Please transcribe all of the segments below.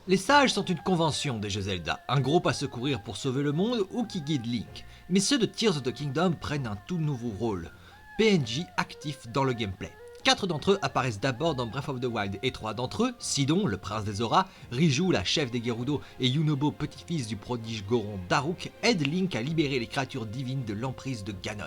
Les sages sont une convention des jeux Zelda, un groupe à secourir pour sauver le monde ou qui guide Link. Mais ceux de Tears of the Kingdom prennent un tout nouveau rôle, PNJ actifs dans le gameplay. 4 d'entre eux apparaissent d'abord dans Breath of the Wild et 3 d'entre eux, Sidon, le prince des Zora, Riju, la chef des Gerudo et Yunobo, petit-fils du prodige Goron Daruk, aident Link à libérer les créatures divines de l'emprise de Ganon.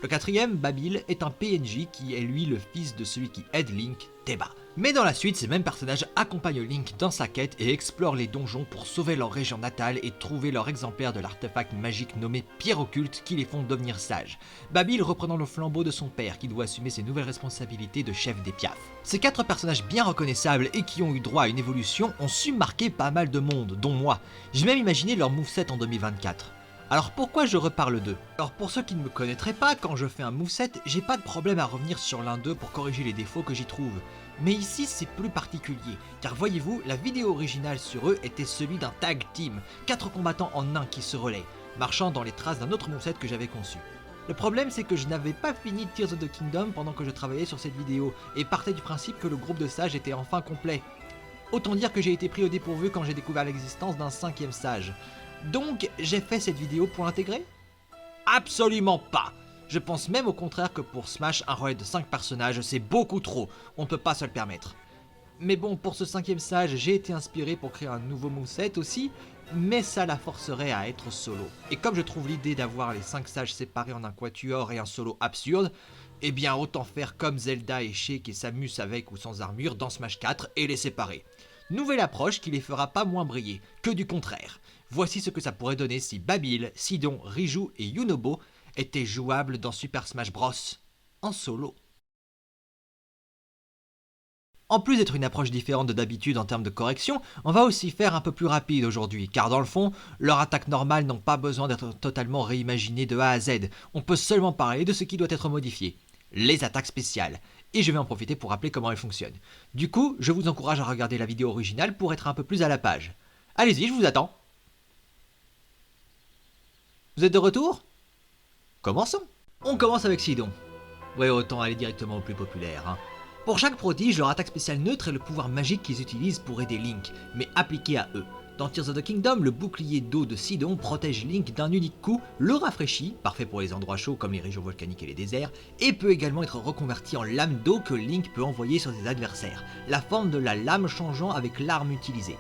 Le quatrième, Babil, est un PNJ qui est lui le fils de celui qui aide Link, Teba. Mais dans la suite, ces mêmes personnages accompagnent Link dans sa quête et explorent les donjons pour sauver leur région natale et trouver leur exemplaire de l'artefact magique nommé Pierre Occulte qui les font devenir sages. Babil reprenant le flambeau de son père qui doit assumer ses nouvelles responsabilités de chef des Piaf. Ces 4 personnages bien reconnaissables et qui ont eu droit à une évolution ont su marquer pas mal de monde, dont moi. J'ai même imaginé leur moveset en 2024. Alors pourquoi je reparle d'eux? Alors pour ceux qui ne me connaîtraient pas, quand je fais un moveset, j'ai pas de problème à revenir sur l'un d'eux pour corriger les défauts que j'y trouve. Mais ici c'est plus particulier, car voyez-vous, la vidéo originale sur eux était celui d'un tag team, 4 combattants en un qui se relaient, marchant dans les traces d'un autre moveset que j'avais conçu. Le problème c'est que je n'avais pas fini Tears of the Kingdom pendant que je travaillais sur cette vidéo, et partais du principe que le groupe de sages était enfin complet. Autant dire que j'ai été pris au dépourvu quand j'ai découvert l'existence d'un 5e sage. Donc, j'ai fait cette vidéo pour l'intégrer? Absolument pas! Je pense même au contraire que pour Smash, un relais de 5 personnages, c'est beaucoup trop, on ne peut pas se le permettre. Mais bon, pour ce 5e sage, j'ai été inspiré pour créer un nouveau moveset aussi, mais ça la forcerait à être solo. Et comme je trouve l'idée d'avoir les 5 sages séparés en un quatuor et un solo absurde, eh bien autant faire comme Zelda et Sheik et Samus avec ou sans armure dans Smash 4 et les séparer. Nouvelle approche qui les fera pas moins briller, que du contraire. Voici ce que ça pourrait donner si Babil, Sidon, Riju et Yunobo étaient jouables dans Super Smash Bros. En solo. En plus d'être une approche différente de d'habitude en termes de correction, on va aussi faire un peu plus rapide aujourd'hui, car dans le fond, leurs attaques normales n'ont pas besoin d'être totalement réimaginées de A à Z, on peut seulement parler de ce qui doit être modifié, les attaques spéciales, et je vais en profiter pour rappeler comment elles fonctionnent. Du coup, je vous encourage à regarder la vidéo originale pour être un peu plus à la page. Allez-y, je vous attends. Vous êtes de retour? Commençons. On commence avec Sidon. Ouais, autant aller directement au plus populaire, hein. Pour chaque prodige, leur attaque spéciale neutre est le pouvoir magique qu'ils utilisent pour aider Link, mais appliqué à eux. Dans Tears of the Kingdom, le bouclier d'eau de Sidon protège Link d'un unique coup, le rafraîchit, parfait pour les endroits chauds comme les régions volcaniques et les déserts, et peut également être reconverti en lame d'eau que Link peut envoyer sur ses adversaires, la forme de la lame changeant avec l'arme utilisée.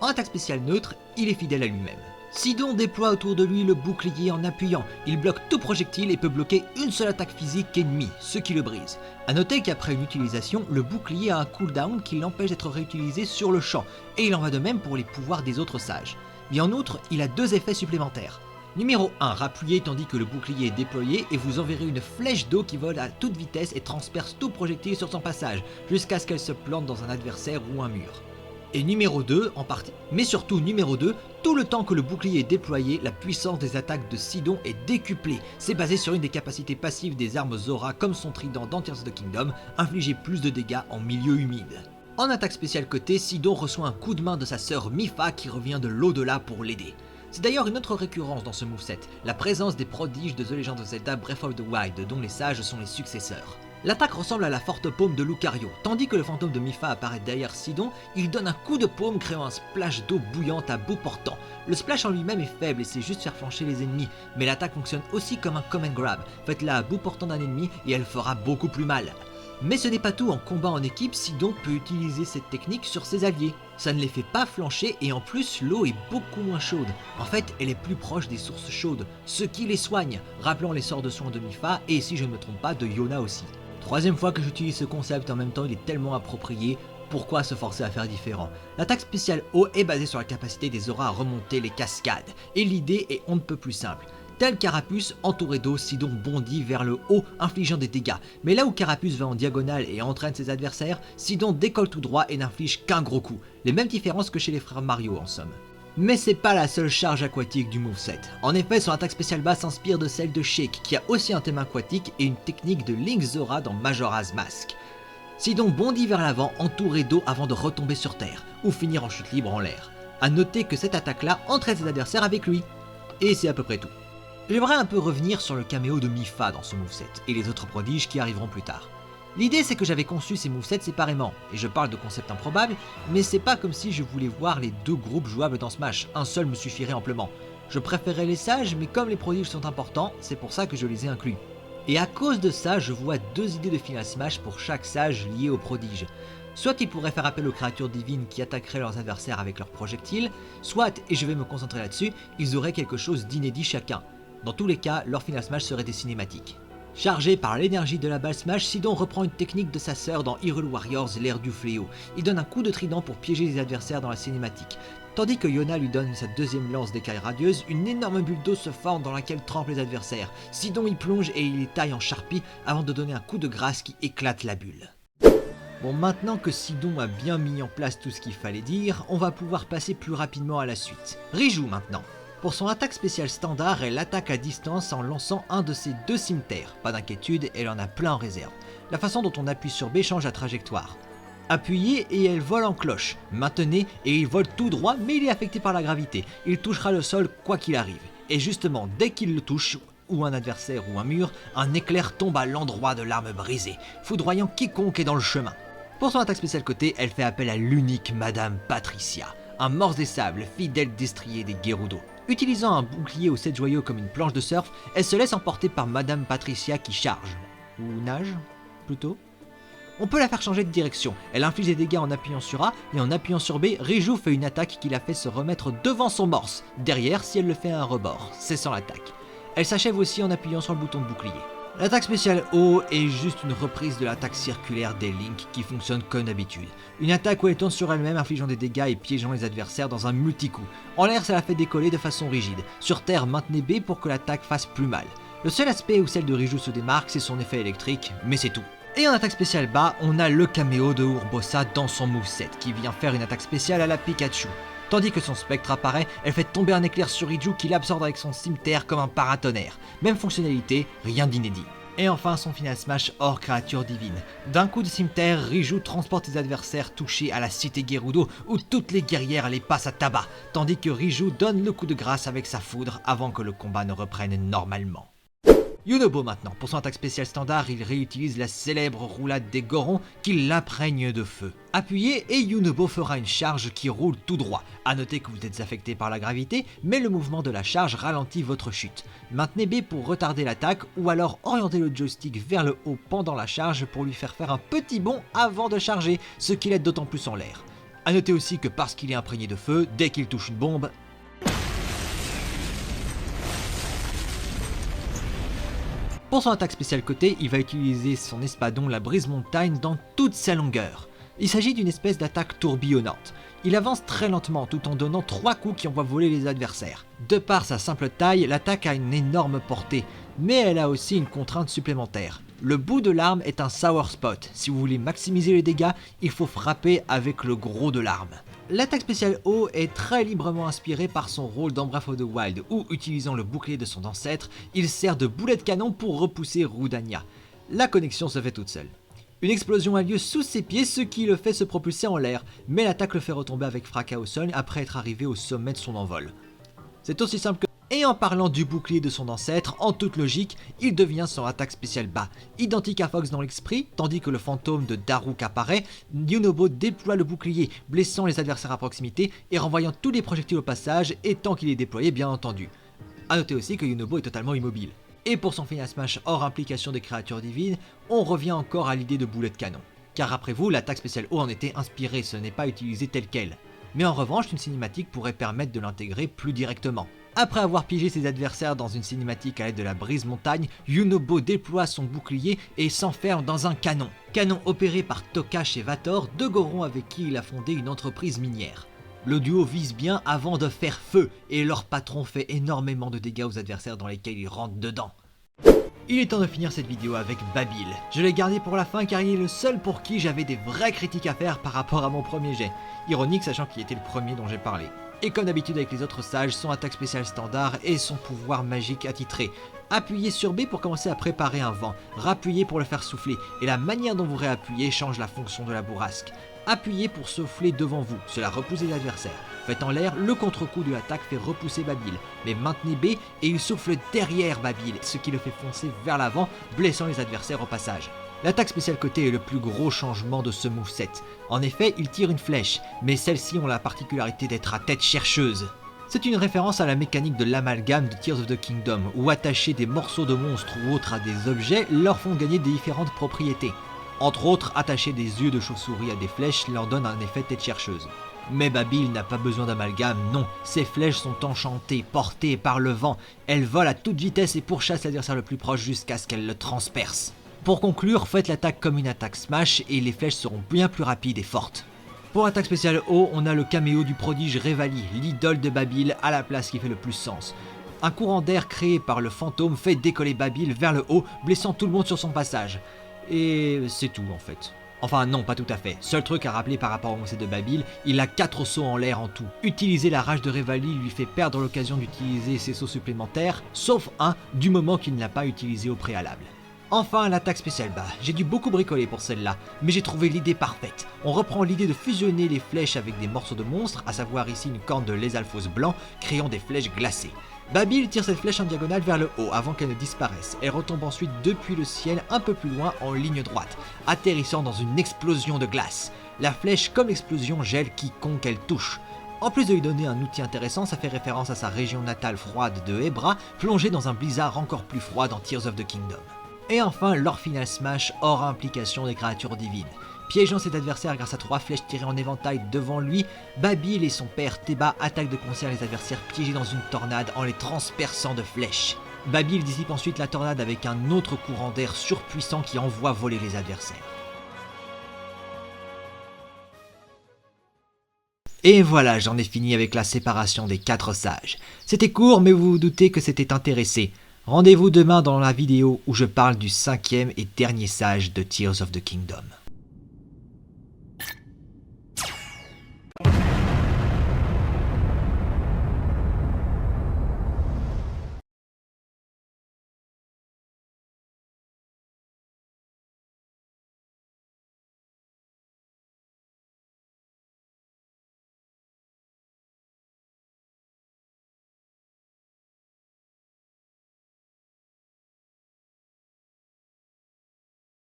En attaque spéciale neutre, il est fidèle à lui-même. Sidon déploie autour de lui le bouclier en appuyant, il bloque tout projectile et peut bloquer une seule attaque physique ennemie, ce qui le brise. A noter qu'après une utilisation, le bouclier a un cooldown qui l'empêche d'être réutilisé sur le champ, et il en va de même pour les pouvoirs des autres sages. Mais en outre, il a 2 effets supplémentaires. Numéro 1, rappuyez tandis que le bouclier est déployé et vous enverrez une flèche d'eau qui vole à toute vitesse et transperce tout projectile sur son passage, jusqu'à ce qu'elle se plante dans un adversaire ou un mur. Et numéro 2 en partie, mais surtout numéro 2, tout le temps que le bouclier est déployé, la puissance des attaques de Sidon est décuplée. C'est basé sur une des capacités passives des armes Zora comme son trident dans Tears of the Kingdom, infliger plus de dégâts en milieu humide. En attaque spéciale côté, Sidon reçoit un coup de main de sa sœur Mipha qui revient de l'au-delà pour l'aider. C'est d'ailleurs une autre récurrence dans ce moveset, la présence des prodiges de The Legend of Zelda Breath of the Wild dont les sages sont les successeurs. L'attaque ressemble à la forte paume de Lucario, tandis que le fantôme de Mipha apparaît derrière Sidon, il donne un coup de paume créant un splash d'eau bouillante à bout portant. Le splash en lui-même est faible et c'est juste faire flancher les ennemis, mais l'attaque fonctionne aussi comme un come and grab, faites-la à bout portant d'un ennemi et elle fera beaucoup plus mal. Mais ce n'est pas tout, en combat en équipe, Sidon peut utiliser cette technique sur ses alliés. Ça ne les fait pas flancher et en plus l'eau est beaucoup moins chaude. En fait, elle est plus proche des sources chaudes, ce qui les soigne, rappelant les sorts de soins de Mipha et si je ne me trompe pas de Yona aussi. Troisième fois que j'utilise ce concept et en même temps il est tellement approprié, pourquoi se forcer à faire différent? L'attaque spéciale eau est basée sur la capacité des auras à remonter les cascades, et l'idée est on ne peut plus simple. Tel Carapuce, entouré d'eau, Sidon bondit vers le haut, infligeant des dégâts. Mais là où Carapuce va en diagonale et entraîne ses adversaires, Sidon décolle tout droit et n'inflige qu'un gros coup. Les mêmes différences que chez les frères Mario en somme. Mais c'est pas la seule charge aquatique du moveset. En effet, son attaque spéciale basse s'inspire de celle de Sheik, qui a aussi un thème aquatique et une technique de Link Zora dans Majora's Mask. Sidon bondit vers l'avant, entouré d'eau avant de retomber sur terre, ou finir en chute libre en l'air. A noter que cette attaque-là entraîne ses adversaires avec lui. Et c'est à peu près tout. J'aimerais un peu revenir sur le caméo de Mipha dans ce moveset, et les autres prodiges qui arriveront plus tard. L'idée c'est que j'avais conçu ces movesets séparément, et je parle de concepts improbables, mais c'est pas comme si je voulais voir les deux groupes jouables dans Smash, un seul me suffirait amplement. Je préférais les sages, mais comme les prodiges sont importants, c'est pour ça que je les ai inclus. Et à cause de ça, je vois deux idées de Final Smash pour chaque sage lié aux prodiges. Soit ils pourraient faire appel aux créatures divines qui attaqueraient leurs adversaires avec leurs projectiles, soit, et je vais me concentrer là-dessus, ils auraient quelque chose d'inédit chacun. Dans tous les cas, leur Final Smash serait des cinématiques. Chargé par l'énergie de la balle Smash, Sidon reprend une technique de sa sœur dans Hyrule Warriors, l'ère du fléau. Il donne un coup de trident pour piéger les adversaires dans la cinématique. Tandis que Yona lui donne sa deuxième lance d'écailles radieuses, une énorme bulle d'eau se forme dans laquelle trempent les adversaires. Sidon y plonge et il les taille en charpie avant de donner un coup de grâce qui éclate la bulle. Bon, maintenant que Sidon a bien mis en place tout ce qu'il fallait dire, on va pouvoir passer plus rapidement à la suite. Riju maintenant. Pour son attaque spéciale standard, elle attaque à distance en lançant un de ses deux cimeterres. Pas d'inquiétude, elle en a plein en réserve. La façon dont on appuie sur B change la trajectoire. Appuyez et elle vole en cloche. Maintenez et il vole tout droit, mais il est affecté par la gravité. Il touchera le sol quoi qu'il arrive. Et justement, dès qu'il le touche, ou un adversaire ou un mur, un éclair tombe à l'endroit de l'arme brisée, foudroyant quiconque est dans le chemin. Pour son attaque spéciale côté, elle fait appel à l'unique Madame Patricia, un morse des sables, fidèle destrier des Gerudo. Utilisant un bouclier aux 7 joyaux comme une planche de surf, elle se laisse emporter par Madame Patricia qui charge. Ou nage, plutôt. On peut la faire changer de direction, elle inflige des dégâts en appuyant sur A, et en appuyant sur B, Riju fait une attaque qui la fait se remettre devant son morse, derrière si elle le fait à un rebord, cessant l'attaque. Elle s'achève aussi en appuyant sur le bouton de bouclier. L'attaque spéciale O est juste une reprise de l'attaque circulaire des Link qui fonctionne comme d'habitude. Une attaque où elle tourne sur elle-même infligeant des dégâts et piégeant les adversaires dans un multi-coup. En l'air ça la fait décoller de façon rigide. Sur terre maintenez B pour que l'attaque fasse plus mal. Le seul aspect où celle de Riju se démarque c'est son effet électrique, mais c'est tout. Et en attaque spéciale bas, on a le caméo de Urbosa dans son moveset qui vient faire une attaque spéciale à la Pikachu. Tandis que son spectre apparaît, elle fait tomber un éclair sur Riju qui l'absorbe avec son cimetière comme un paratonnerre. Même fonctionnalité, rien d'inédit. Et enfin son Final Smash hors créature divine. D'un coup de cimetière, Riju transporte ses adversaires touchés à la cité Gerudo où toutes les guerrières les passent à tabac, tandis que Riju donne le coup de grâce avec sa foudre avant que le combat ne reprenne normalement. Yunobo maintenant, pour son attaque spéciale standard, il réutilise la célèbre roulade des Gorons qui l'imprègne de feu. Appuyez et Yunobo fera une charge qui roule tout droit. A noter que vous êtes affecté par la gravité, mais le mouvement de la charge ralentit votre chute. Maintenez B pour retarder l'attaque ou alors orientez le joystick vers le haut pendant la charge pour lui faire un petit bond avant de charger, ce qui l'aide d'autant plus en l'air. A noter aussi que parce qu'il est imprégné de feu, dès qu'il touche une bombe, pour son attaque spéciale côté, il va utiliser son espadon la brise montagne dans toute sa longueur. Il s'agit d'une espèce d'attaque tourbillonnante. Il avance très lentement tout en donnant 3 coups qui envoient voler les adversaires. De par sa simple taille, l'attaque a une énorme portée, mais elle a aussi une contrainte supplémentaire. Le bout de l'arme est un sour spot. Si vous voulez maximiser les dégâts, il faut frapper avec le gros de l'arme. L'attaque spéciale O est très librement inspirée par son rôle dans Breath of the Wild où, utilisant le bouclier de son ancêtre, il sert de boulet de canon pour repousser Rudania. La connexion se fait toute seule. Une explosion a lieu sous ses pieds, ce qui le fait se propulser en l'air, mais l'attaque le fait retomber avec fracas au sol après être arrivé au sommet de son envol. C'est aussi simple que... Et en parlant du bouclier de son ancêtre, en toute logique, il devient son attaque spéciale bas. Identique à Fox dans l'esprit, tandis que le fantôme de Daruk apparaît, Yunobo déploie le bouclier, blessant les adversaires à proximité et renvoyant tous les projectiles au passage, et tant qu'il est déployé bien entendu. A noter aussi que Yunobo est totalement immobile. Et pour son Final Smash hors implication des créatures divines, on revient encore à l'idée de boulet de canon. Car après vous, l'attaque spéciale O en était inspirée, ce n'est pas utilisé tel quel. Mais en revanche, une cinématique pourrait permettre de l'intégrer plus directement. Après avoir piégé ses adversaires dans une cinématique à l'aide de la brise montagne, Yunobo déploie son bouclier et s'enferme dans un canon. Canon opéré par Tokash et Vator, deux Gorons avec qui il a fondé une entreprise minière. Le duo vise bien avant de faire feu, et leur patron fait énormément de dégâts aux adversaires dans lesquels ils rentrent dedans. Il est temps de finir cette vidéo avec Babil. Je l'ai gardé pour la fin car il est le seul pour qui j'avais des vraies critiques à faire par rapport à mon premier jet. Ironique sachant qu'il était le premier dont j'ai parlé. Et comme d'habitude avec les autres sages, son attaque spéciale standard et son pouvoir magique attitré. Appuyez sur B pour commencer à préparer un vent, rappuyez pour le faire souffler, et la manière dont vous réappuyez change la fonction de la bourrasque. Appuyez pour souffler devant vous, cela repousse les adversaires. Faites en l'air, le contre-coup de l'attaque fait repousser Babil, mais maintenez B et il souffle derrière Babil, ce qui le fait foncer vers l'avant, blessant les adversaires au passage. L'attaque spéciale côté est le plus gros changement de ce moveset. En effet, il tire une flèche, mais celles-ci ont la particularité d'être à tête chercheuse. C'est une référence à la mécanique de l'amalgame de Tears of the Kingdom, où attacher des morceaux de monstres ou autres à des objets leur font gagner des différentes propriétés. Entre autres, attacher des yeux de chauve-souris à des flèches leur donne un effet tête chercheuse. Mais Babil n'a pas besoin d'amalgame, non, ses flèches sont enchantées, portées par le vent, elles volent à toute vitesse et pourchassent l'adversaire le plus proche jusqu'à ce qu'elles le transpercent. Pour conclure, faites l'attaque comme une attaque smash et les flèches seront bien plus rapides et fortes. Pour l'attaque spéciale haut, on a le caméo du prodige Revali, l'idole de Babil, à la place qui fait le plus sens. Un courant d'air créé par le fantôme fait décoller Babil vers le haut, blessant tout le monde sur son passage. Et c'est tout en fait. Enfin non, pas tout à fait. Seul truc à rappeler par rapport au moveset de Babil, il a 4 sauts en l'air en tout. Utiliser la rage de Revali lui fait perdre l'occasion d'utiliser ses sauts supplémentaires, sauf un, du moment qu'il ne l'a pas utilisé au préalable. Enfin, l'attaque spéciale bas. J'ai dû beaucoup bricoler pour celle-là, mais j'ai trouvé l'idée parfaite. On reprend l'idée de fusionner les flèches avec des morceaux de monstres, à savoir ici une corne de lésalphos blanc, créant des flèches glacées. Babil tire cette flèche en diagonale vers le haut avant qu'elle ne disparaisse. Elle retombe ensuite depuis le ciel un peu plus loin en ligne droite, atterrissant dans une explosion de glace. La flèche comme l'explosion gèle quiconque elle touche. En plus de lui donner un outil intéressant, ça fait référence à sa région natale froide de Hebra, plongée dans un blizzard encore plus froid dans Tears of the Kingdom. Et enfin, leur final smash hors implication des créatures divines. Piégeant cet adversaire grâce à 3 flèches tirées en éventail devant lui, Babil et son père Teba attaquent de concert les adversaires piégés dans une tornade en les transperçant de flèches. Babil dissipe ensuite la tornade avec un autre courant d'air surpuissant qui envoie voler les adversaires. Et voilà, j'en ai fini avec la séparation des 4 sages. C'était court, mais vous vous doutez que c'était intéressé. Rendez-vous demain dans la vidéo où je parle du 5e et dernier sage de Tears of the Kingdom.